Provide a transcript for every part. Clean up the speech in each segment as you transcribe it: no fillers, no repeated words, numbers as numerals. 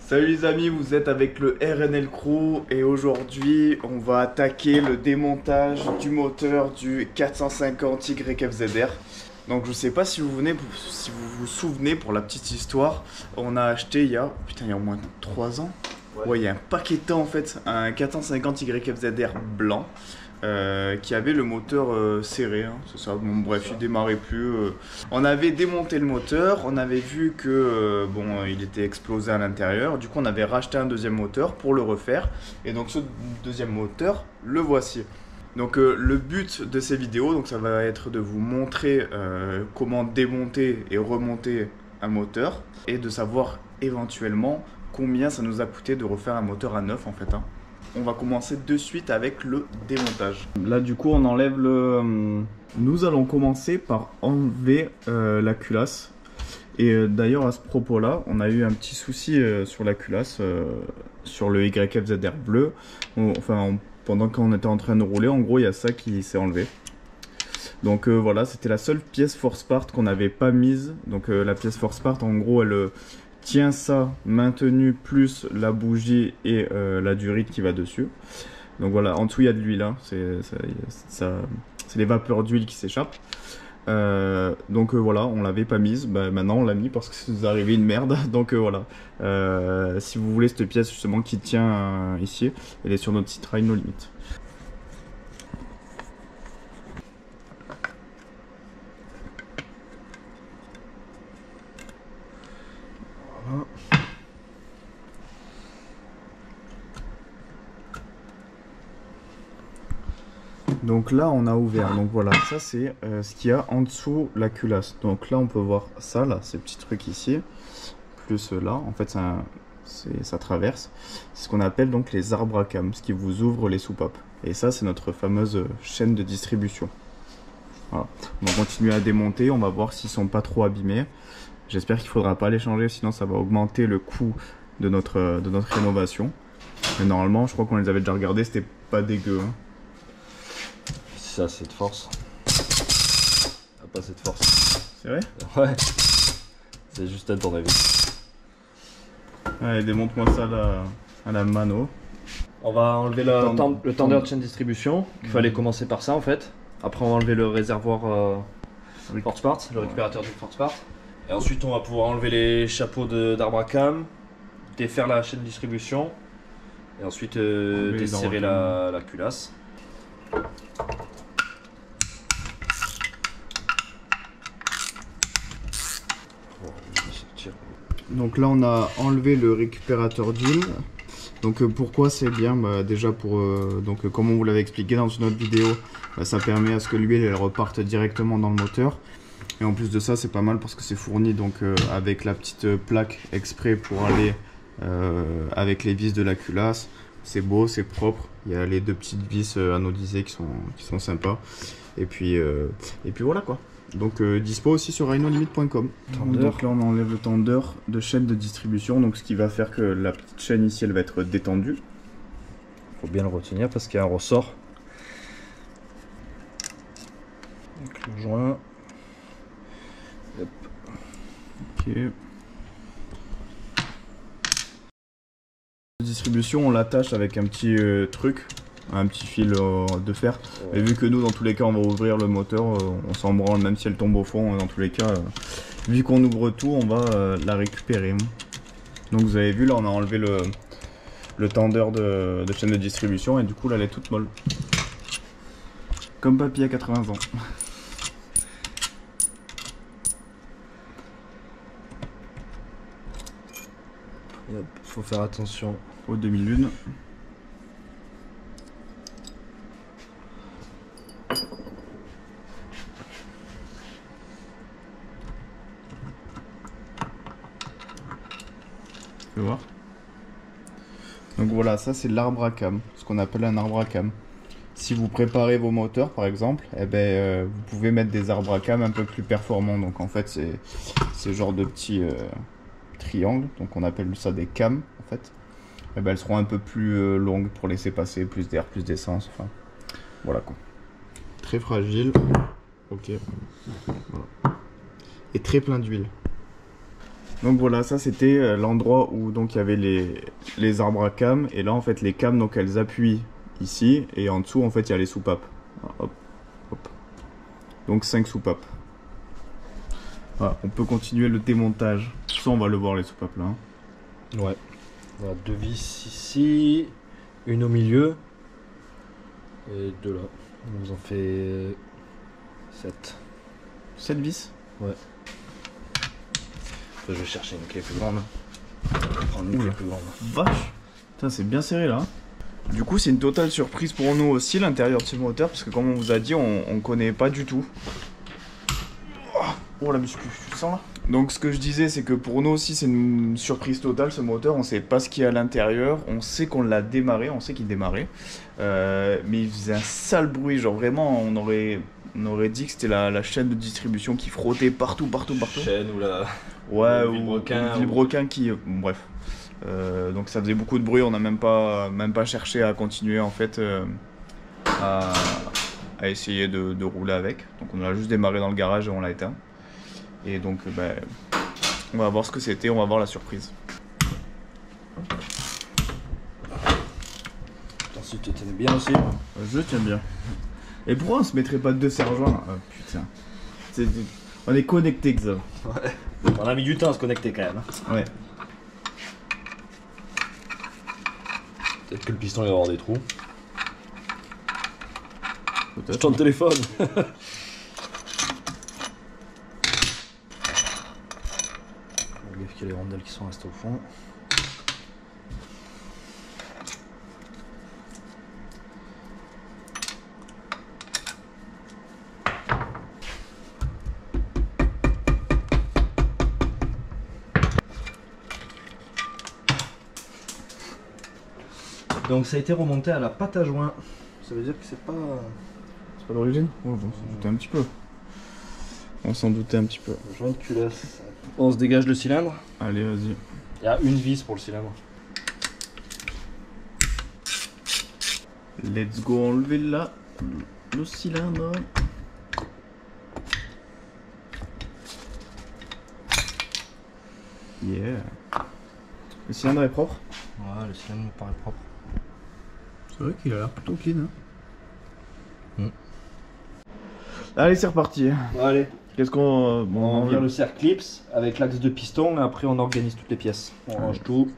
Salut les amis, vous êtes avec le RNL Crew et aujourd'hui on va attaquer le démontage du moteur du 450 YFZR. Donc je sais pas si vous vous souvenez, pour la petite histoire, on a acheté il y a au moins 3 ans. Ouais, il y a un paquet de temps en fait, un 450 YFZR blanc. Qui avait le moteur serré, hein, c'est ça. Bon, bref, il démarrait plus. On avait démonté le moteur, on avait vu que il était explosé à l'intérieur. Du coup, on avait racheté un deuxième moteur pour le refaire. Et donc, ce deuxième moteur, le voici. Donc, le but de ces vidéos, donc ça va être de vous montrer comment démonter et remonter un moteur et de savoir éventuellement combien ça nous a coûté de refaire un moteur à neuf en fait. Hein. On va commencer de suite avec le démontage. Là du coup on enlève le... Nous allons commencer par enlever la culasse. Et d'ailleurs à ce propos là, on a eu un petit souci sur la culasse, sur le YFZR bleu. Pendant qu'on était en train de rouler, en gros il y a ça qui s'est enlevé. Donc voilà, c'était la seule pièce force part qu'on n'avait pas mise. Donc la pièce force part en gros elle... tient ça maintenu plus la bougie et la durite qui va dessus. Donc voilà, en dessous il y a de l'huile, hein. C'est les vapeurs d'huile qui s'échappent. Voilà, on l'avait pas mise, maintenant on l'a mis parce que ça nous est arrivé une merde. Donc voilà, si vous voulez cette pièce justement qui tient ici, elle est sur notre site Ride No Limit. Voilà. Donc là on a ouvert, donc voilà, ça c'est ce qu'il y a en dessous la culasse. Donc là on peut voir ça, là, ces petits trucs ici, plus là, en fait ça traverse. C'est ce qu'on appelle donc les arbres à cam, ce qui vous ouvre les soupapes. Et ça c'est notre fameuse chaîne de distribution. Voilà. On va continuer à démonter, on va voir s'ils sont pas trop abîmés. J'espère qu'il faudra pas les changer, sinon ça va augmenter le coût de notre rénovation. Mais normalement je crois qu'on les avait déjà regardés, c'était pas dégueu. Hein. Ça, c'est de force. Ah, pas cette force. C'est vrai? Ouais. C'est juste un tournevis. Allez, démonte-moi ça à la mano. On va enlever le tendeur de chaîne distribution. Il fallait commencer par ça en fait. Après, on va enlever le réservoir force part, le récupérateur du force part. Et ensuite, on va pouvoir enlever les chapeaux d'arbre à cam, défaire la chaîne de distribution. Et ensuite, desserrer la culasse. Donc là on a enlevé le récupérateur d'huile. Donc pourquoi c'est bien, déjà pour comme on vous l'avait expliqué dans une autre vidéo, ça permet à ce que l'huile elle reparte directement dans le moteur. Et en plus de ça c'est pas mal parce que c'est fourni donc avec la petite plaque exprès pour aller avec les vis de la culasse. C'est beau, c'est propre. Il y a les deux petites vis anodisées qui sont sympas. Et puis voilà quoi. Donc dispo aussi sur rhinolimit.com. Donc là on enlève le tendeur de chaîne de distribution, donc ce qui va faire que la petite chaîne ici elle va être détendue. Faut bien le retenir parce qu'il y a un ressort. Donc le joint. Hop. Ok. La distribution on l'attache avec un petit truc. Un petit fil de fer. Ouais. Et vu que nous dans tous les cas on va ouvrir le moteur, on s'en branle même si elle tombe au fond, dans tous les cas vu qu'on ouvre tout on va la récupérer. Donc vous avez vu là on a enlevé le tendeur de chaîne de distribution et du coup là elle est toute molle. Comme papy à 80 ans. Hop, faut faire attention aux demi-lunes. Voir. Donc voilà, ça c'est l'arbre à cam, ce qu'on appelle un arbre à cam. Si vous préparez vos moteurs par exemple, vous pouvez mettre des arbres à cam un peu plus performants. Donc en fait c'est ce genre de petits triangles, donc on appelle ça des cams en fait. Elles seront un peu plus longues pour laisser passer plus d'air, plus d'essence, enfin voilà quoi. Très fragile, ok, voilà. Et très plein d'huile. Donc voilà, ça c'était l'endroit où donc il y avait les arbres à cames. Et là en fait les cames donc elles appuient ici. Et en dessous en fait il y a les soupapes. Hop, hop. Donc 5 soupapes. Voilà, on peut continuer le démontage. Ça on va le voir les soupapes là. Hein. Ouais. On a 2 vis ici, une au milieu et 2 là. On nous en fait 7. 7 vis. Ouais. Je vais chercher une clé plus grande. Je vais prendre une clé plus grande. Vache. Putain, c'est bien serré là. Du coup, c'est une totale surprise pour nous aussi l'intérieur de ce moteur parce que comme on vous a dit, on connaît pas du tout. Oh la muscu, tu le sens là? Donc ce que je disais, c'est que pour nous aussi c'est une surprise totale ce moteur. On sait pas ce qu'il y a à l'intérieur. On sait qu'on l'a démarré, on sait qu'il démarrait, mais il faisait un sale bruit. Genre vraiment, on aurait dit que c'était la chaîne de distribution qui frottait partout. Chaîne ou la... Ouais, ou le vilebrequin qui... bref. Donc ça faisait beaucoup de bruit, on n'a même pas cherché à continuer en fait à essayer de rouler avec. Donc on a juste démarré dans le garage et on l'a éteint. Et donc on va voir ce que c'était, on va voir la surprise. Ensuite tu tiens bien aussi. Je tiens bien. Et pourquoi on se mettrait pas 2 serre-joints? Putain. On est connectés que ça. Ouais. On a mis du temps à se connecter quand même. Ouais. Peut-être que le piston il va avoir des trous. Je tourne le téléphone. Gaffe qu'il y a les rondelles qui sont restées au fond. Donc ça a été remonté à la pâte à joint. Ça veut dire que c'est pas... C'est pas l'origine? Ouais, bon, on s'en doutait un petit peu. On s'en doutait un petit peu. Joint de culasse. On se dégage le cylindre. Allez, vas-y. Il y a une vis pour le cylindre. Let's go enlever là le cylindre. Yeah. Le cylindre est propre? Ouais, le cylindre me paraît propre. C'est vrai qu'il a l'air plutôt clean. Hein. Allez, c'est reparti. Bon, allez. Qu'est-ce qu'on... on vire le cercle clips avec l'axe de piston et après on organise toutes les pièces. On range tout,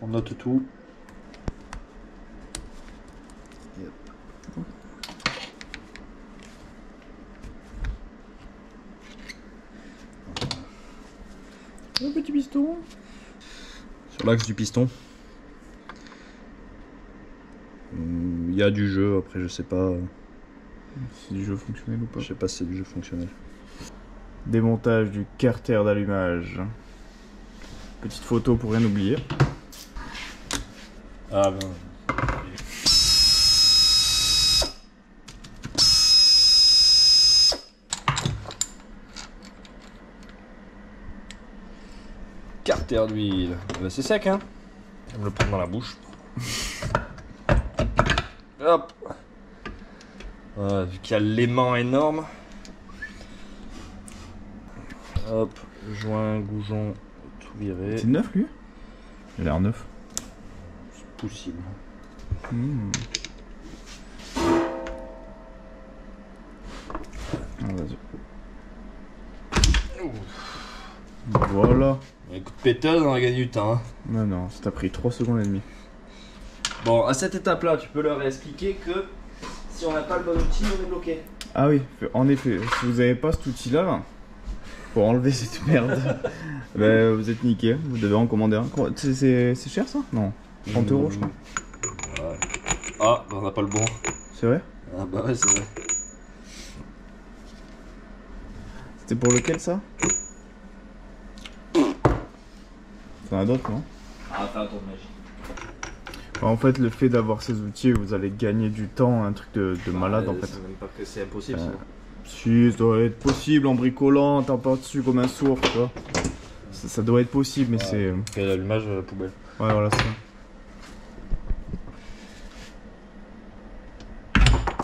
on note tout. Un petit piston. Sur l'axe du piston. Il y a du jeu, après je sais pas. C'est du jeu fonctionnel ou pas? Je sais pas si c'est du jeu fonctionnel. Démontage du carter d'allumage. Petite photo pour rien oublier. Ah ben. Carter d'huile. Ben, c'est sec hein. Je vais me le prendre dans la bouche. Hop. Voilà, vu qu'il y a l'aimant énorme. Hop, joint, goujon, tout viré. C'est neuf lui? Il a l'air neuf. C'est possible. Ah, vas-y. Voilà. Un coup de pétale, on a gagné du temps. Hein. Non, non, ça t'a pris 3 secondes et demie. Bon, à cette étape-là, tu peux leur expliquer que si on n'a pas le bon outil, on est bloqué. Ah oui, en effet, si vous n'avez pas cet outil-là, pour enlever cette merde, bah, vous êtes niqué, vous devez en commander un. C'est cher ça? Non, 30 € je crois. Ouais. Ah, bah on n'a pas le bon. C'est vrai? Ah bah ouais, c'est vrai. C'était pour lequel ça? T'en as d'autres, non? Ah, fais un tour de magie. En fait, le fait d'avoir ces outils, vous allez gagner du temps, un truc de malade en fait. C'est même pas que c'est impossible. Si, ça doit être possible en bricolant, t'en pas dessus comme un sourd, tu vois. Ça doit être possible, mais c'est... L'allumage à la poubelle. Ouais, voilà, c'est ça.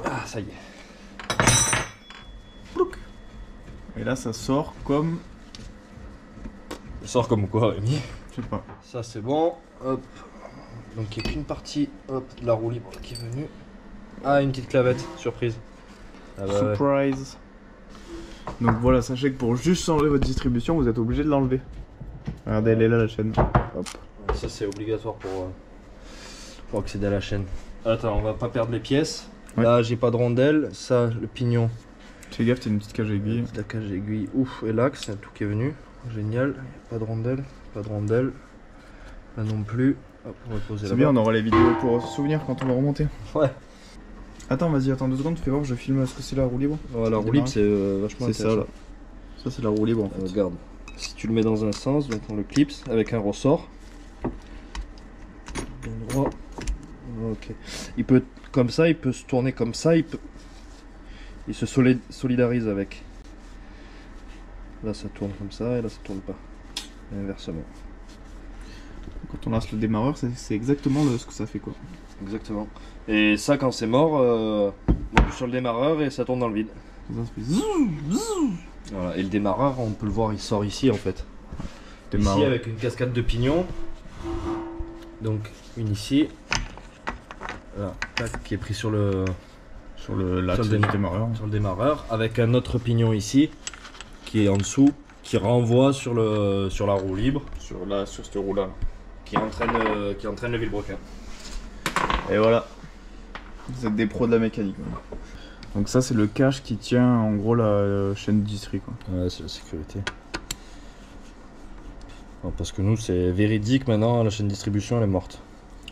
Ah, ça y est. Et là, ça sort comme... Il sort comme quoi, Rémi? Je sais pas. Ça c'est bon. Hop. Donc il n'y a qu'une partie hop, de la roue libre qui est venue. Ah, une petite clavette, surprise. Ah bah, Surprise. Ouais. Donc voilà, sachez que pour juste changer votre distribution, vous êtes obligé de l'enlever. Regardez, elle est là la chaîne. Hop. Ça c'est obligatoire pour accéder à la chaîne. Attends, on va pas perdre les pièces. Ouais. Là j'ai pas de rondelle, ça le pignon. Fais gaffe, t'as une petite cage aiguille. La cage aiguille, ouf, et l'axe, tout qui est venu. Génial, pas de rondelle, pas de rondelle. Là non plus. Hop, on va poser là-bas. C'est bien, on aura les vidéos pour se souvenir quand on va remonter. Ouais. Attends, vas-y, attends 2 secondes, fais voir, je filme ce que c'est la roue libre. Ouais, la roue libre c'est vachement intéressant. Ça là. Ça c'est la roue libre en fait. Regarde, si tu le mets dans un sens, donc on le clipse avec un ressort. Bien droit. Ok. Il peut, comme ça, il peut se tourner comme ça, il se solidarise avec. Là ça tourne comme ça et là ça tourne pas. Et inversement. Quand on lance le démarreur, c'est exactement ce que ça fait quoi. Exactement. Et ça quand c'est mort, on appuie sur le démarreur et ça tourne dans le vide. Ça fait zoom, zoom. Voilà. Et le démarreur, on peut le voir, il sort ici en fait. Démarreur. Ici avec une cascade de pignons. Donc une ici. Voilà, tac, qui est pris sur le démarreur. Avec un autre pignon ici qui est en dessous, qui renvoie sur la roue libre. Sur cette roue là. Qui entraîne le vilebrequin. Et voilà. Vous êtes des pros de la mécanique. Donc ça c'est le cache qui tient en gros la chaîne de distri quoi. Ouais, c'est la sécurité. Non, parce que nous c'est véridique maintenant, la chaîne de distribution elle est morte.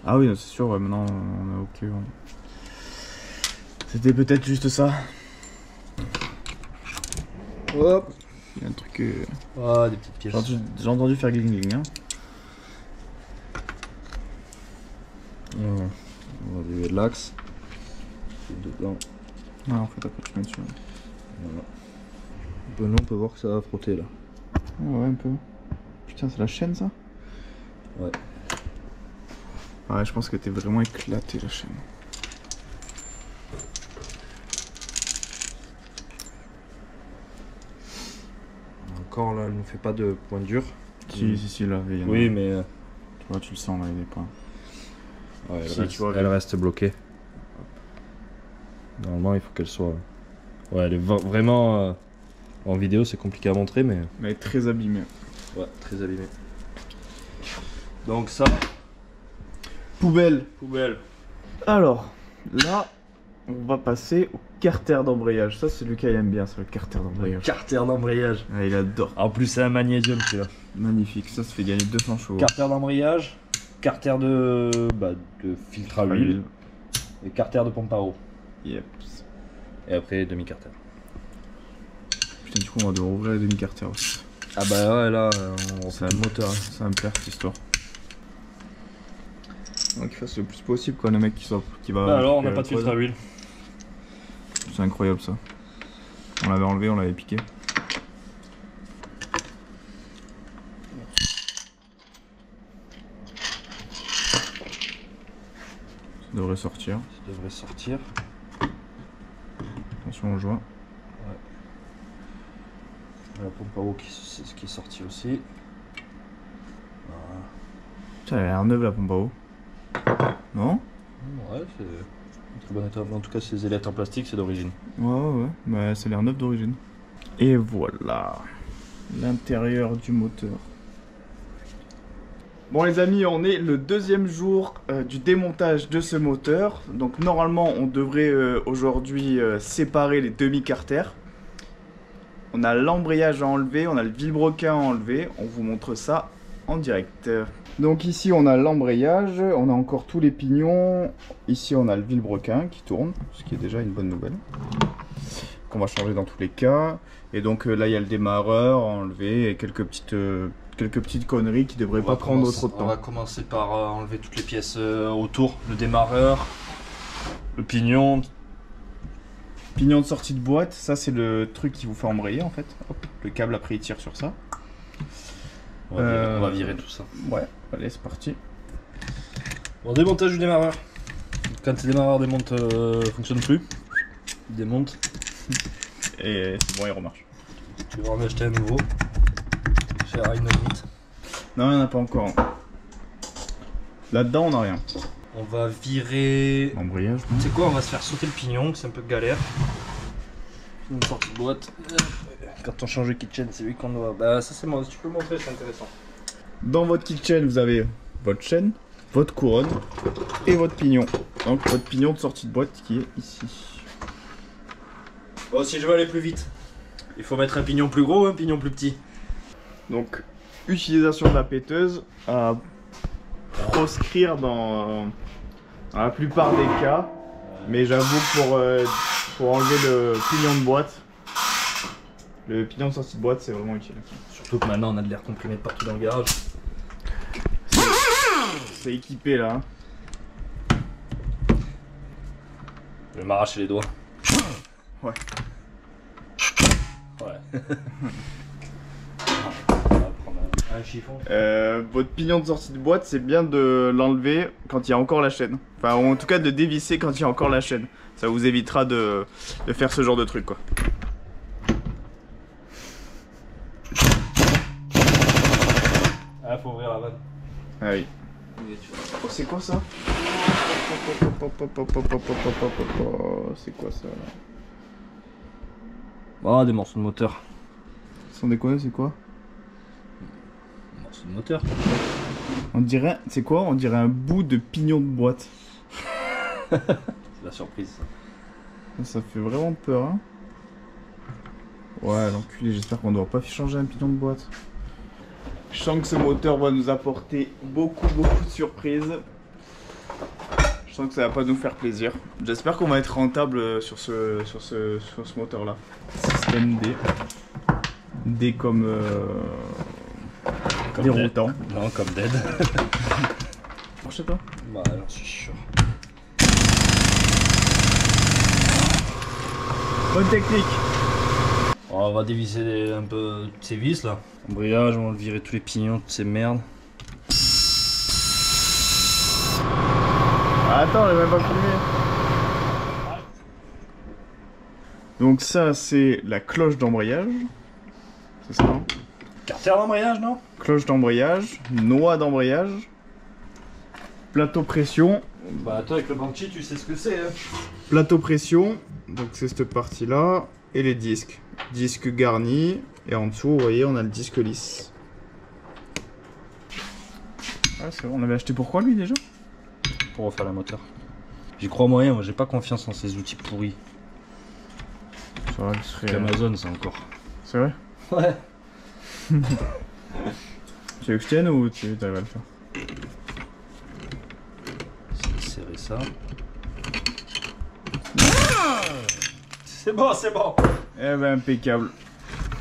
Ah oui, c'est sûr, ouais, maintenant on est ok. Ouais. C'était peut-être juste ça. Hop. Il y a un truc. Ah, des petites pièces. J'ai entendu faire gling gling. Hein. Ouais. On va dévier l'axe. Dedans. Ah, en fait, après tu mets dessus. Voilà. Bon, on peut voir que ça va frotter là. Ouais, un peu. Putain, c'est la chaîne ça? Ouais. Ouais, je pense qu'elle était vraiment éclatée la chaîne. Encore là, elle ne fait pas de point dur. Si, là, il y en a. Oui, mais. Tu vois, tu le sens là, il est pas. Ouais, si, elle reste bloquée. Normalement, il faut qu'elle soit. Ouais, elle est vraiment. En vidéo, c'est compliqué à montrer, mais. Mais elle est très abîmée. Ouais, très abîmée. Donc, ça. Poubelle. Alors, là, on va passer au carter d'embrayage. Ça, c'est Lucas, il aime bien ça, le carter d'embrayage. Carter d'embrayage. Ah, il adore. En plus, c'est un magnésium celui-là. Magnifique, ça fait gagner 200 chevaux. Carter d'embrayage, carter de filtre à huile et carter de pompe à eau. Yep. Et après, demi-carter. Putain, du coup, on va devoir ouvrir les demi-carter aussi. Ah bah ouais, là, on refait le moteur. Ça va me plaire cette histoire. Donc, qu'il fasse le plus possible, quoi, le mec qui va. Bah alors, on n'a pas de filtre à huile. C'est incroyable ça. On l'avait enlevé, on l'avait piqué. Ça devrait sortir. Ça devrait sortir. Attention au joint. Ouais. La pompe à eau qui est sortie aussi. Voilà. Ça a l'air neuve la pompe à eau. Non? Ouais, c'est un très bon état. En tout cas, ces ailettes en plastique, c'est d'origine. Ouais. Bah, ça a l'air neuf d'origine. Et voilà. L'intérieur du moteur. Bon les amis, on est le deuxième jour du démontage de ce moteur. Donc normalement on devrait aujourd'hui séparer les demi-carters. On a l'embrayage à enlever, on a le vilebrequin à enlever. On vous montre ça en direct. Donc ici on a l'embrayage, on a encore tous les pignons. Ici on a le vilebrequin qui tourne, ce qui est déjà une bonne nouvelle. Qu'on va changer dans tous les cas. Et donc là il y a le démarreur à enlever et quelques petites conneries qui devraient pas prendre trop de temps. On va commencer par enlever toutes les pièces autour, le démarreur, le pignon. Pignon de sortie de boîte, ça c'est le truc qui vous fait embrayer en fait. Hop, le câble après il tire sur ça. On va virer tout ça. Ouais, allez c'est parti. Bon, démontage du démarreur. Quand le démarreur fonctionne plus, il démonte. Et c'est bon, il remarche. Tu vas en acheter un nouveau. Chez Rheinolite. Non, il n'y en a pas encore. Là-dedans, on n'a rien. On va virer... Embrayage. Tu sais quoi, on va se faire sauter le pignon, c'est un peu galère. Une sortie de boîte. Quand on change de kitchen, c'est lui qu'on doit... Bah ça c'est moi, si tu peux montrer, c'est intéressant. Dans votre kitchen, vous avez votre chaîne, votre couronne et votre pignon. Donc votre pignon de sortie de boîte qui est ici. Bon, si je veux aller plus vite, il faut mettre un pignon plus gros ou un pignon plus petit. Donc, utilisation de la péteuse à proscrire dans la plupart des cas. Mais j'avoue que pour enlever le pignon de boîte, le pignon de sortie de boîte, c'est vraiment utile. Surtout que maintenant on a de l'air comprimé de partout dans le garage. C'est équipé là. Je vais m'arracher les doigts. Ouais. Ouais. Un chiffon. Votre pignon de sortie de boîte, c'est bien de l'enlever quand il y a encore la chaîne. Enfin, ou en tout cas de dévisser quand il y a encore la chaîne. Ça vous évitera de faire ce genre de truc, quoi. Ah, faut ouvrir la vanne. Ah oui. Oh, c'est quoi ça? C'est quoi ça là? Oh, des morceaux de moteur. Sans déconner, c'est quoi? Morceaux de moteur. On dirait, c'est quoi? On dirait un bout de pignon de boîte. C'est la surprise ça. Ça fait vraiment peur, hein. Ouais, l'enculé, j'espère qu'on ne doit pas changer un pignon de boîte. Je sens que ce moteur va nous apporter beaucoup de surprises. Je sens que ça va pas nous faire plaisir. J'espère qu'on va être rentable sur ce moteur là. Système D. D comme déroutant. Non, comme dead. Marche pas? Bah, alors je suis sûr. Bonne technique. On va dévisser un peu ces vis là. Embrayage, on va virer tous les pignons, toutes ces merdes. Attends, elle est même pas filmé. Donc ça, c'est la cloche d'embrayage. C'est ça, hein? Carter d'embrayage, non? Cloche d'embrayage, noix d'embrayage, plateau pression. Bah toi avec le banshee, tu sais ce que c'est, hein? Plateau pression, donc c'est cette partie-là, et les disques. Disque garni, et en dessous, vous voyez, on a le disque lisse. Ah, c'est bon, on avait acheté pourquoi lui déjà? Pour refaire le moteur. J'y crois moyen, moi j'ai pas confiance en ces outils pourris. Ça va, serait... Amazon, c'est encore. C'est vrai? Ouais. Tu veux que je tienne ou tu arrives à le faire? Serrer ça. C'est bon, c'est bon. Eh ben impeccable.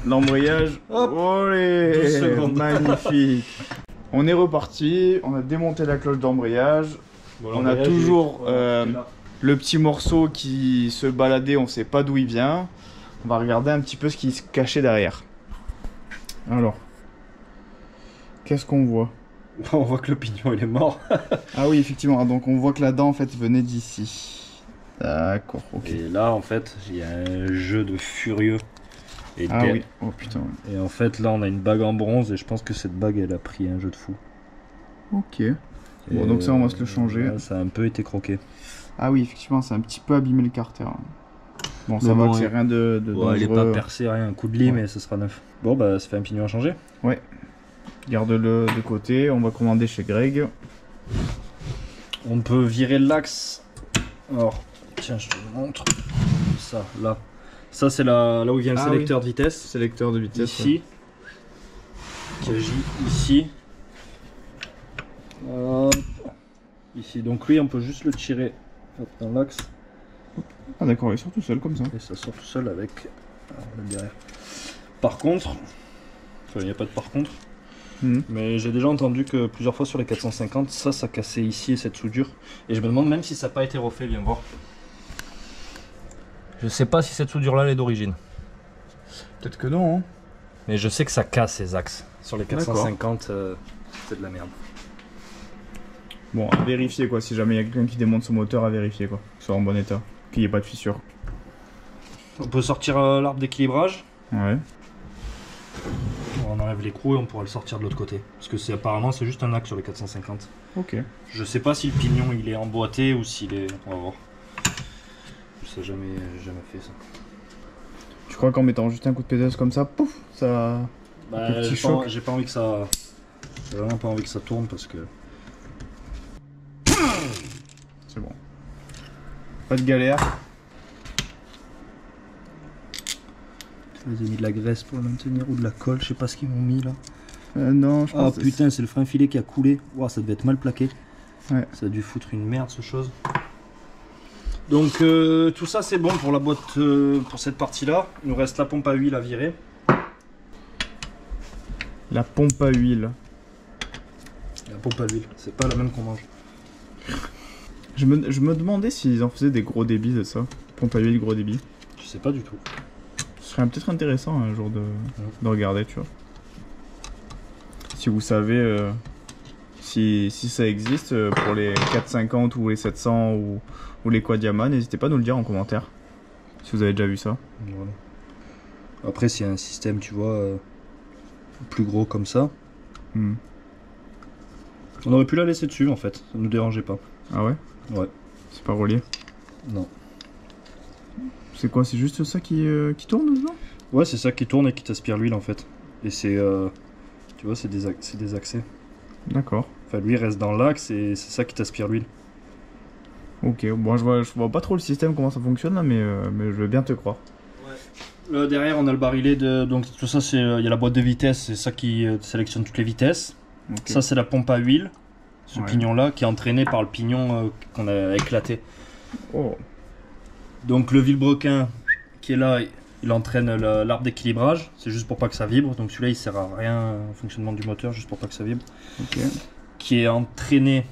L'embrayage. Hop. Olé, 12 secondes. magnifique. On est reparti, on a démonté la cloche d'embrayage. Bon, on a toujours le petit morceau qui se baladait, on sait pas d'où il vient. On va regarder un petit peu ce qui se cachait derrière. Alors, qu'est-ce qu'on voit? On voit que le pignon il est mort. Ah oui, effectivement, donc on voit que la dent en fait venait d'ici. D'accord, ok. Et là en fait, il y a un jeu de furieux. Et Ah oui, oh putain. Ouais. Et en fait là on a une bague en bronze et je pense que cette bague elle a pris un jeu de fou. Ok. Bon, donc ça on va se le changer. Là, ça a un peu été croqué. Ah oui, effectivement, c'est un petit peu abîmé le carter. Bon, ça Mais va, bon, que c'est rien de Ouais, il est pas dangereux. percé, rien, un coup de lime Ouais. et ce sera neuf. Bon bah ça fait un pignon à changer. Ouais. Garde-le de côté, on va commander chez Greg. On peut virer l'axe. Alors, tiens, je te le montre. Ça, là. Ça, c'est là où vient le Ah sélecteur de vitesse. Sélecteur de vitesse. Ici. Qui agit ici. Hop. Ici. Donc, lui, on peut juste le tirer hop, dans l'axe. Ah d'accord, il sort tout seul comme ça. Et ça sort tout seul avec le derrière. Par contre, enfin, il n'y a pas de par contre. Mais j'ai déjà entendu que plusieurs fois sur les 450, ça cassait ici cette soudure. Et je me demande même si ça n'a pas été refait, viens voir. Je sais pas si cette soudure là elle est d'origine. Peut-être que non, hein. Mais je sais que ça casse ces axes. Sur les 450, c'est de la merde. Bon, à vérifier quoi, si jamais il y a quelqu'un qui démonte son moteur, à vérifier quoi. Qu'il soit en bon état, qu'il n'y ait pas de fissure. On peut sortir l'arbre d'équilibrage. Ouais. On enlève enlève l'écrou et on pourra le sortir de l'autre côté. Parce que apparemment c'est juste un axe sur les 450. Ok. Je sais pas si le pignon il est emboîté ou s'il est... On va voir. Ça jamais fait ça. Tu crois qu'en mettant juste un coup de pédale comme ça, pouf, ça... Bah, j'ai pas envie que ça... J'ai vraiment pas envie que ça tourne parce que... C'est bon. Pas de galère. Ils ont mis de la graisse pour le maintenir ou de la colle, je sais pas ce qu'ils m'ont mis là. Non, je pense Ah putain, c'est le frein filet qui a coulé. Wow, ça devait être mal plaqué. Ouais. Ça a dû foutre une merde ce chose. Donc tout ça c'est bon pour la boîte, pour cette partie là. Il nous reste la pompe à huile à virer. La pompe à huile. La pompe à huile, c'est pas la même qu'on mange. Je me demandais s'ils en faisaient des gros débits de ça. Pompe à huile, gros débit. Je sais pas du tout. Ce serait peut-être intéressant un jour de regarder, tu vois. Si vous savez si ça existe pour les 450 ou les 700 ou les Quadiama, n'hésitez pas à nous le dire en commentaire. Si vous avez déjà vu ça. Voilà. Après, s'il y a un système, tu vois, plus gros comme ça, on aurait pu la laisser dessus en fait, ça ne nous dérangeait pas. Ah ouais? Ouais. C'est pas relié? Non. C'est quoi? C'est juste ça qui tourne dedans? Ouais, c'est ça qui tourne et qui t'aspire l'huile en fait. Et c'est, tu vois, c'est des accès. D'accord. Enfin, lui il reste dans l'axe et c'est ça qui t'aspire l'huile. Ok, bon, je vois pas trop le système, comment ça fonctionne là, mais je veux bien te croire. Ouais. Là, derrière, on a le barillet de. Donc, tout ça, c'est. Il y a la boîte de vitesse, c'est ça qui sélectionne toutes les vitesses. Okay. Ça, c'est la pompe à huile, ce pignon-là, qui est entraîné par le pignon qu'on a éclaté. Oh. Donc, le vilebrequin qui est là, il entraîne l'arbre d'équilibrage. C'est juste pour pas que ça vibre. Donc, celui-là, il sert à rien au fonctionnement du moteur, juste pour pas que ça vibre. Ok. Qui est entraîné.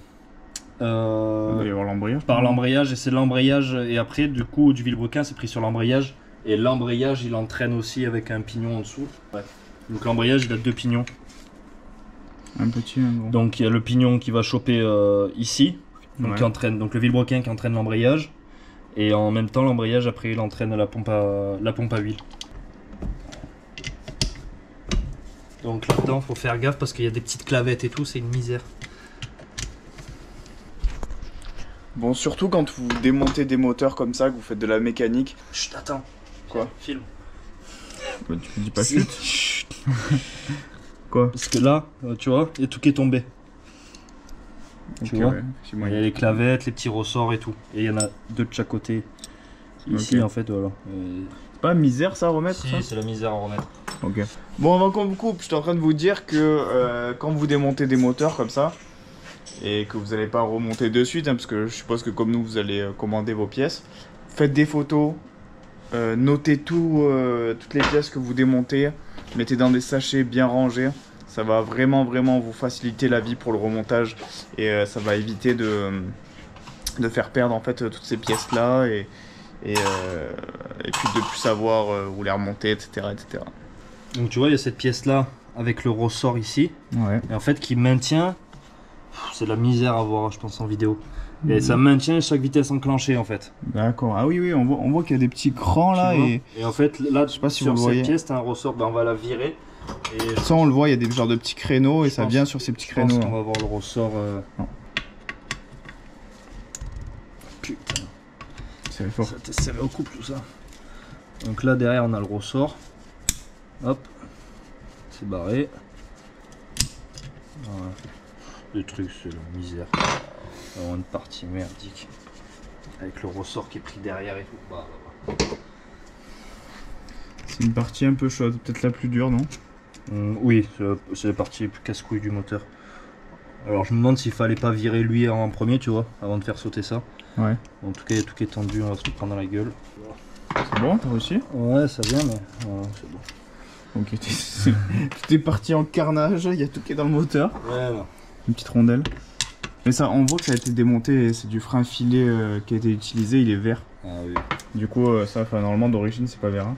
Par l'embrayage, et c'est l'embrayage, et après du coup du vilebrequin c'est pris sur l'embrayage, et l'embrayage il entraîne aussi avec un pignon en dessous. Ouais. Donc l'embrayage il a deux pignons, un petit, un gros. Donc il y a le pignon qui va choper ici, donc, qui entraîne, donc le vilebrequin qui entraîne l'embrayage, et en même temps l'embrayage après il entraîne la pompe à huile. Donc là-dedans faut faire gaffe parce qu'il y a des petites clavettes et tout, c'est une misère. Bon, surtout quand vous démontez des moteurs comme ça, que vous faites de la mécanique. Chut, attends. Quoi? Film. Bah, tu me dis pas chut. Quoi? Parce que là, tu vois, il y a tout qui est tombé. Okay, tu vois, il y a les clavettes, les petits ressorts et tout. Et il y en a deux de chaque côté. Ici, en fait, voilà. C'est pas misère ça à remettre? Si, c'est la misère à remettre. Ok. Bon, avant qu'on vous coupe, j'étais en train de vous dire que quand vous démontez des moteurs comme ça, et que vous n'allez pas remonter de suite, hein, parce que je suppose que comme nous, vous allez commander vos pièces, faites des photos, notez toutes les pièces que vous démontez, mettez dans des sachets bien rangés. Ça va vraiment vous faciliter la vie pour le remontage, et ça va éviter de faire perdre en fait toutes ces pièces là, et puis de plus savoir où les remonter, etc. Donc tu vois, il y a cette pièce là avec le ressort ici, et en fait qui maintient. C'est de la misère à voir, je pense, en vidéo. Et ça maintient chaque vitesse enclenchée en fait. D'accord. Ah oui, on voit qu'il y a des petits crans là. Et en fait, là, je sais pas si sur vous cette voyez. Pièce, t'as un ressort, ben, on va la virer. Et ça, on le voit, il y a des genres de petits créneaux et ça vient sur ces petits créneaux. Je pense qu'on va voir le ressort. Putain. C'est fort. Ça t'est serré au couple tout ça. Donc là, derrière, on a le ressort. Hop. C'est barré. Voilà. Le truc, c'est la misère. Vraiment une partie merdique. Avec le ressort qui est pris derrière et tout. Bah. C'est une partie un peu chaude, peut-être la plus dure, non? Oui, c'est la partie plus casse-couille du moteur. Alors je me demande s'il fallait pas virer lui en premier, tu vois, avant de faire sauter ça. Ouais. En tout cas, il y a tout qui est tendu, on va se le prendre dans la gueule. C'est bon, t'as réussi? Ouais, ça vient, mais c'est bon. Ok, tout est parti en carnage, il y a tout qui est dans le moteur. Ouais, non. Une petite rondelle. Mais ça, on voit que ça a été démonté, c'est du frein filet qui a été utilisé, il est vert. Ah oui. Du coup, ça, normalement d'origine, c'est pas vert. Hein.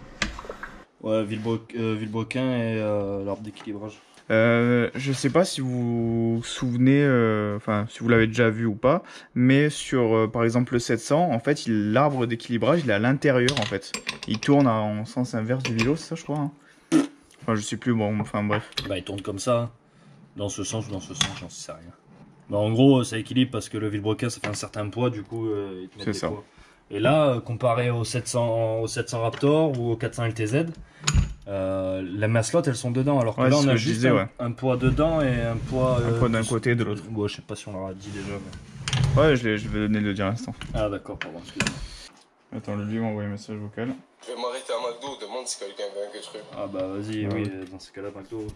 Ouais, vilebrequin et l'arbre d'équilibrage. Je sais pas si vous vous souvenez, enfin si vous l'avez déjà vu ou pas, mais sur par exemple le 700, en fait, l'arbre d'équilibrage, il est à l'intérieur en fait. Il tourne en sens inverse du vélo, c'est ça je crois. Hein. Enfin, je sais plus, bon, enfin bref. Bah, il tourne comme ça, dans ce sens ou dans ce sens, j'en sais rien. Bah, en gros, ça équilibre parce que le vilebrequin ça fait un certain poids, du coup, il te met des poids. Et là, comparé au 700 Raptor ou au 400 LTZ, les maslottes elles sont dedans, alors que là on a juste un poids dedans et un poids d'un côté et de l'autre. Bon, je sais pas si on leur a dit déjà. Mais... Ouais, je vais donner le dire à l'instant. Ah d'accord, pardon, excuse-moi. Attends, lui m'a envoyé un message vocal. Je vais m'arrêter à McDo, demande si quelqu'un veut un truc. Ah bah vas-y, oui, dans ce cas-là, McDo.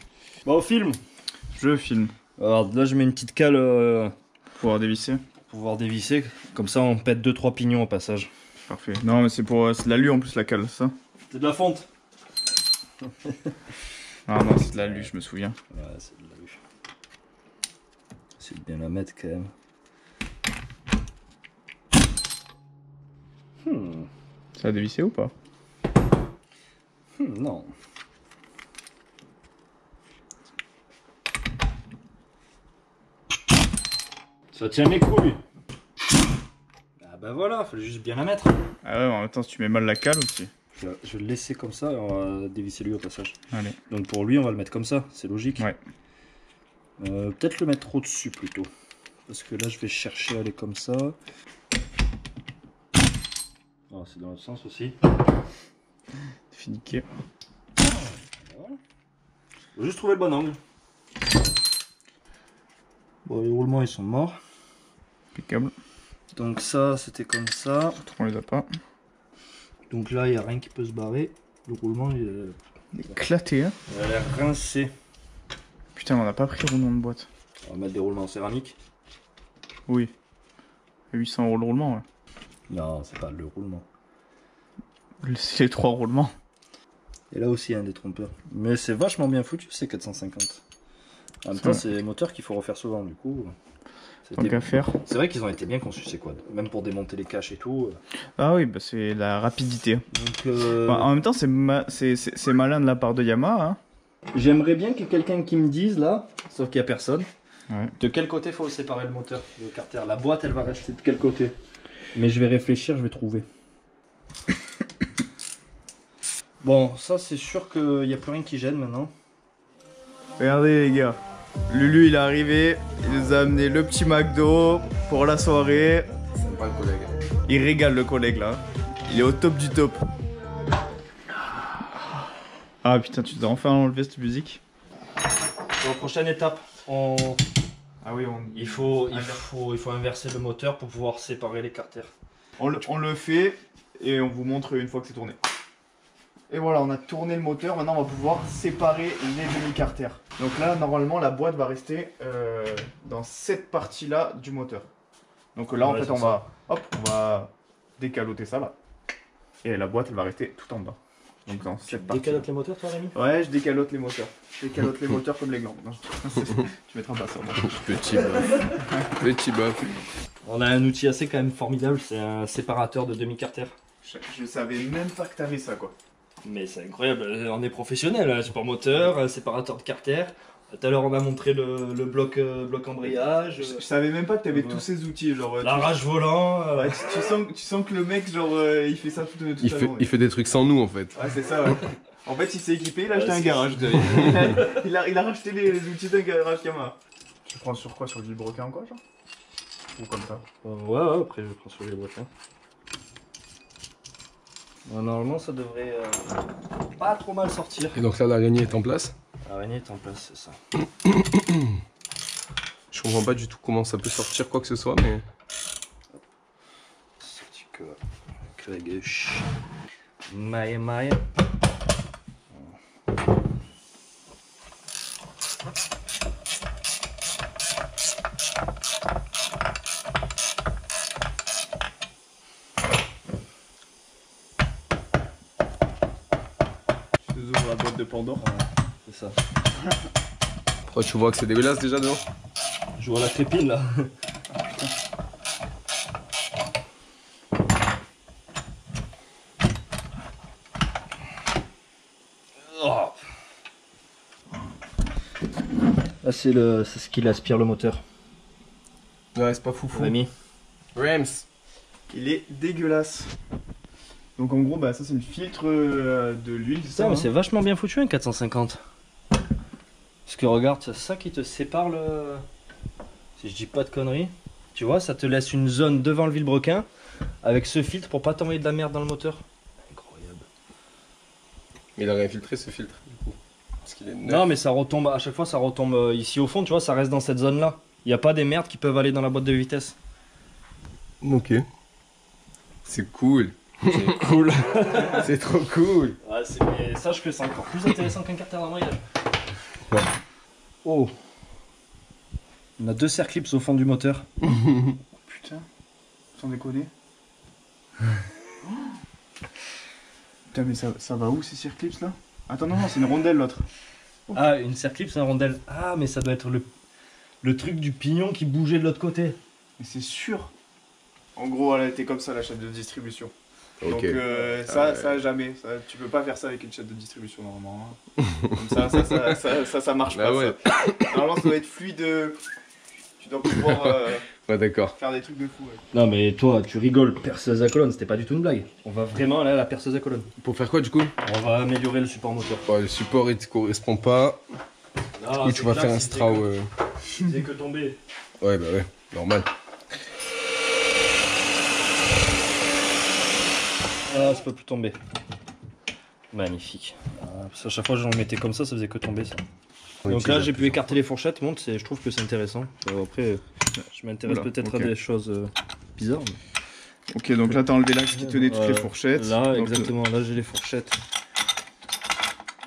Bon, au film. Je filme. Alors là, je mets une petite cale pour pouvoir dévisser. Pour pouvoir dévisser, comme ça on pète 2-3 pignons au passage. Parfait. Non, mais c'est de l'alu en plus la cale, ça. C'est de la fonte. Ah non, c'est de l'alu, je me souviens. Ouais, c'est de l'alu. C'est de bien la mettre quand même. Ça a dévissé ou pas? Non. Ça tient mes couilles. Ah bah voilà, fallait juste bien la mettre. Ah ouais, en même temps, si tu mets mal la cale aussi. Je vais le laisser comme ça et on va dévisser lui au passage. Allez. Donc pour lui, on va le mettre comme ça, c'est logique. Ouais. Peut-être le mettre au-dessus plutôt. Parce que là, je vais chercher à aller comme ça. Oh, c'est dans l'autre sens aussi. Finiqué. Voilà. Je vais juste trouver le bon angle. Bon, les roulements ils sont morts. Impeccable. Donc ça, c'était comme ça. On les a pas. Donc là, il n'y a rien qui peut se barrer. Le roulement, il est éclaté. Hein. Il a l'air rincé. Putain, on n'a pas pris le roulement de boîte. On va mettre des roulements en céramique. Oui. 800 € le roulement, ouais. Non, c'est pas le roulement. C'est les 3 roulements. Et là aussi, il y a un détrompeur. Mais c'est vachement bien foutu, c'est 450. En même temps, c'est des moteurs qu'il faut refaire souvent, du coup. Tant qu'à faire. C'est vrai qu'ils ont été bien conçus, ces quads. Même pour démonter les caches et tout. Ah oui, bah c'est la rapidité. Donc, bah, en même temps, c'est malin de la part de Yamaha. Hein. J'aimerais bien qu'il y ait quelqu'un qui me dise, là, sauf qu'il n'y a personne, ouais. De quel côté faut séparer le moteur, le carter. La boîte, elle va rester de quel côté? Mais je vais réfléchir, je vais trouver. Bon, ça, c'est sûr qu'il n'y a plus rien qui gêne maintenant. Regardez, les gars. Lulu, il est arrivé, il nous a amené le petit McDo pour la soirée. C'est pas le collègue. Il régale le collègue là. Il est au top du top. Ah putain, tu dois enfin enlever cette musique. Donc, prochaine étape, ah oui, il faut inverser le moteur pour pouvoir séparer les carters. On le fait et on vous montre une fois que c'est tourné. Et voilà, on a tourné le moteur, maintenant on va pouvoir séparer les demi-carters. Donc là, normalement, la boîte va rester dans cette partie-là du moteur. Donc là, en fait, on va décaloter ça là. Et la boîte, elle va rester tout en bas. Donc dans cette partie. Décalotes les moteurs, toi, Rémi? Ouais, je décalote les moteurs. Je décalote les moteurs comme les glandes. Non, tu mettras pas ça. Petit bœuf. Petit bœuf. On a un outil assez quand même formidable, c'est un séparateur de demi-carter. Je savais même pas que t'avais ça, quoi. Mais c'est incroyable, on est professionnel, un support moteur, un séparateur de carter. Tout à l'heure on a montré le bloc embrayage. Je savais même pas que t'avais tous ces outils, genre. L'arrache volant. Ouais, tu sens que le mec, genre, il fait ça tout Il fait des trucs sans nous en fait. Ouais, c'est ça, ouais. En fait, il s'est équipé, il a acheté un garage. Il a racheté les outils d'un garage Yamaha. Tu prends sur quoi? Sur le vilebrequin ou quoi, genre? Ou comme ça? Ouais, après je prends sur les brequins. Normalement ça devrait pas trop mal sortir. Et donc là l'araignée est en place? L'araignée est en place, c'est ça. Je comprends pas du tout comment ça peut sortir quoi que ce soit, mais... Sorti que la gauche. Maille. La boîte de Pandore. C'est ça. Oh, tu vois que c'est dégueulasse déjà dedans? Je vois la crépine là. Oh. Là c'est ce qui aspire le moteur. Ouais, c'est pas foufou. Rémi. Rams. Il est dégueulasse. Donc en gros, bah ça c'est le filtre de l'huile. Ça, mais c'est vachement bien foutu un 450. Parce que regarde, c'est ça qui te sépare le... Si je dis pas de conneries. Tu vois, ça te laisse une zone devant le vilebrequin avec ce filtre pour pas t'envoyer de la merde dans le moteur. Incroyable. Mais il a rien filtré ce filtre du coup. Parce qu'il est neuf. Non mais ça retombe, à chaque fois ça retombe ici au fond, tu vois, ça reste dans cette zone là. Il n'y a pas des merdes qui peuvent aller dans la boîte de vitesse. Ok. C'est cool. C'est cool. C'est trop cool. Ouais, mais sache que c'est encore plus intéressant qu'un carter d'embrayage. Ouais. Oh. On a 2 circlips au fond du moteur. Putain, sans déconner. Putain, mais ça va où ces circlips là? Attends, non, c'est une rondelle l'autre. Ah, une circlip c'est un rondelle. Ah, mais ça doit être le truc du pignon qui bougeait de l'autre côté. Mais c'est sûr. En gros, elle était comme ça la chaîne de distribution. Ok. Donc ça jamais. Ça, tu peux pas faire ça avec une chaîne de distribution normalement. Hein. Comme ça marche Bah pas. ouais. Ça. Normalement, ça doit être fluide. Tu dois pouvoir Ouais, d'accord. faire des trucs de fou. Ouais. Non, mais toi, tu rigoles, perceuse à colonne, c'était pas du tout une blague. On va vraiment aller à la perceuse à colonne. Pour faire quoi du coup? On va améliorer le support moteur. Bah, le support il te correspond pas. Ah, Ou tu vas faire un straw. C'est que tomber. Ouais, bah ouais, normal. Ah, ça peut plus tomber. Magnifique. Ah, parce qu'à chaque fois que j'en mettais comme ça faisait que tomber ça. Donc là, j'ai pu écarter les fourchettes, montre, je trouve que c'est intéressant. Après, je m'intéresse peut-être à des choses bizarres. Mais... Ok, donc là, t'as enlevé l'axe qui tenait toutes les fourchettes. Là, donc, exactement, là j'ai les fourchettes.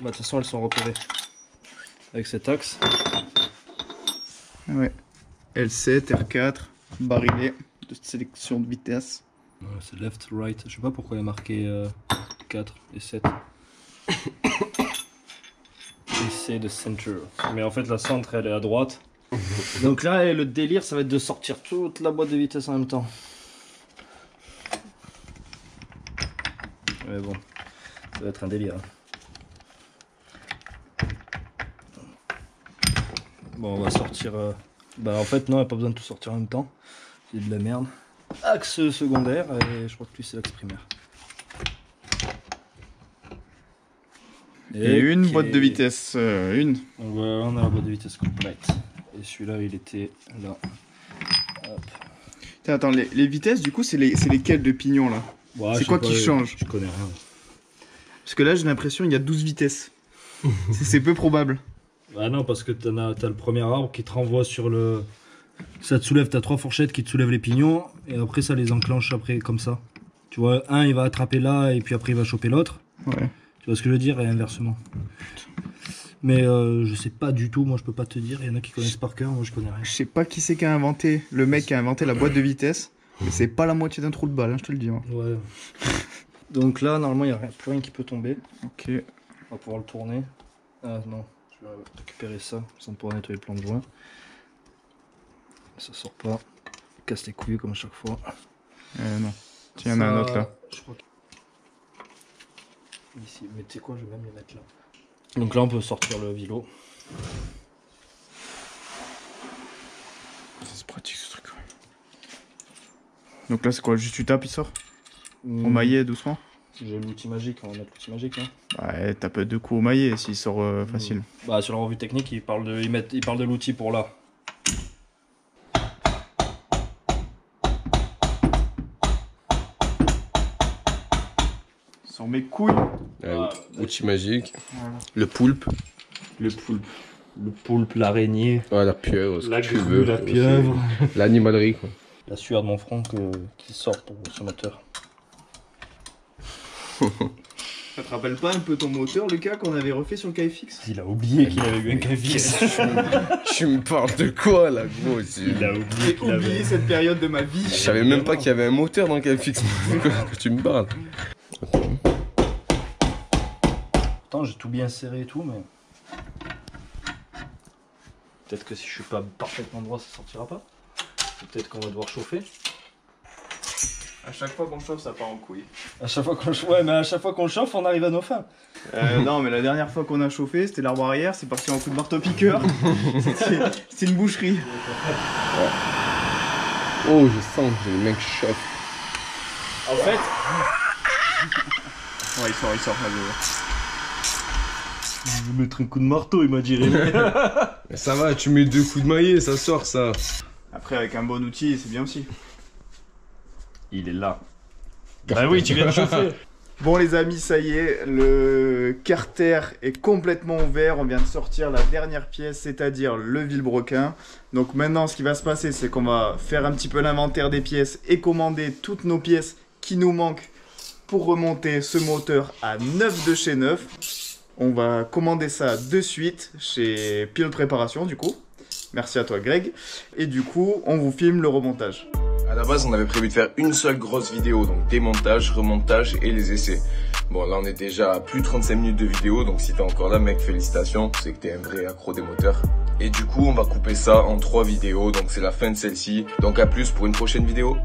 Bah, de toute façon, elles sont repérées avec cet axe. Ouais. L7, R4, barillet de sélection de vitesse. Ouais, c'est left, right. Je sais pas pourquoi il y a marqué 4 et 7. Et c'est de center. Mais en fait, la centre elle est à droite. Donc là, le délire, ça va être de sortir toute la boîte de vitesse en même temps. Mais bon, ça va être un délire. Bon, on va sortir. Bah, en fait, non, il n'y a pas besoin de tout sortir en même temps. C'est de la merde. Axe secondaire, et je crois que lui, c'est l'axe primaire. Et une boîte de vitesse, une. Donc voilà, on a la boîte de vitesse complète. Et celui-là, il était là. Hop. Attends, les vitesses, du coup, c'est lesquelles de pignon là? Ouais, c'est quoi qui change? Je connais rien. Parce que là, j'ai l'impression qu'il y a 12 vitesses. C'est peu probable. Bah non, parce que t'as le premier arbre qui te renvoie sur le... Ça te soulève, t'as 3 fourchettes qui te soulèvent les pignons, et après ça les enclenche après comme ça. Tu vois, un il va attraper là, et puis après il va choper l'autre. Ouais. Tu vois ce que je veux dire, et inversement. Mais je sais pas du tout, moi je peux pas te dire, il y en a qui connaissent par cœur, moi je connais rien. Je sais pas qui c'est qui a inventé, le mec qui a inventé la boîte de vitesse, mais c'est pas la moitié d'un trou de balle, hein, je te le dis. Moi. Ouais. Donc là, normalement il n'y a plus rien qui peut tomber. Ok. On va pouvoir le tourner. Ah non, je vais récupérer ça, sans pouvoir nettoyer le plan de joint. Ça sort pas, casse les couilles comme à chaque fois. Non. Tiens, il y en a un autre là. Je crois que... Ici, mais tu sais quoi, je vais même les mettre là. Donc là, on peut sortir le vilo. C'est pratique ce truc. Donc là, c'est quoi? Juste tu tapes, il sort? Au maillet doucement? J'ai l'outil magique, on va mettre l'outil magique. Hein. Ouais, tape 2 coups au maillet s'il sort facile. Bah, sur la revue technique, il parle de l'outil pour là. Sans mes couilles. Outil magique. Voilà. Le poulpe. Le poulpe. Le poulpe, l'araignée. Ouais, la pieuvre. Ce La que tu grue, veux. la pieuvre. L'animalerie, quoi. La sueur de mon front qui sort pour ce moteur. Ça te rappelle pas un peu ton moteur, Lucas, qu'on avait refait sur le KFX? Il a oublié qu'il avait eu un KFX. Tu me parles de quoi, là, gros? Il a oublié J'ai qu'il avait... oublié cette période de ma vie. Je savais même pas qu'il y avait un moteur dans le KFX. De quoi que tu me parles? Pourtant, j'ai tout bien serré et tout, mais... Peut-être que si je suis pas parfaitement droit, ça sortira pas. Peut-être qu'on va devoir chauffer. À chaque fois qu'on chauffe, ça part en couille. À chaque fois qu'on chauffe, ouais, mais à chaque fois qu'on chauffe, on arrive à nos fins. Non, mais la dernière fois qu'on a chauffé, c'était l'arbre arrière, c'est parti en coup de marteau-piqueur. C'était une boucherie. Ouais. Oh, je sens que j'ai les mains qui chauffent. En fait, Ouais, il sort là. Je vais mettre un coup de marteau, il m'a dit. Mais ça va, tu mets 2 coups de maillet, ça sort ça. Après, avec un bon outil, c'est bien aussi. Il est là. Bah oui, tu viens de chauffer. Bon les amis, ça y est, le carter est complètement ouvert. On vient de sortir la dernière pièce, c'est-à-dire le vilebrequin. Donc maintenant, ce qui va se passer, c'est qu'on va faire un petit peu l'inventaire des pièces et commander toutes nos pièces qui nous manquent pour remonter ce moteur à 9 de chez 9. On va commander ça de suite chez Pilote Réparation du coup. Merci à toi Greg. Et du coup, on vous filme le remontage. À la base, on avait prévu de faire une seule grosse vidéo, donc démontage, remontage et les essais. Bon, là, on est déjà à plus de 35 minutes de vidéo, donc si t'es encore là, mec, félicitations, c'est que t'es un vrai accro des moteurs. Et du coup, on va couper ça en 3 vidéos, donc c'est la fin de celle-ci. Donc à plus pour une prochaine vidéo.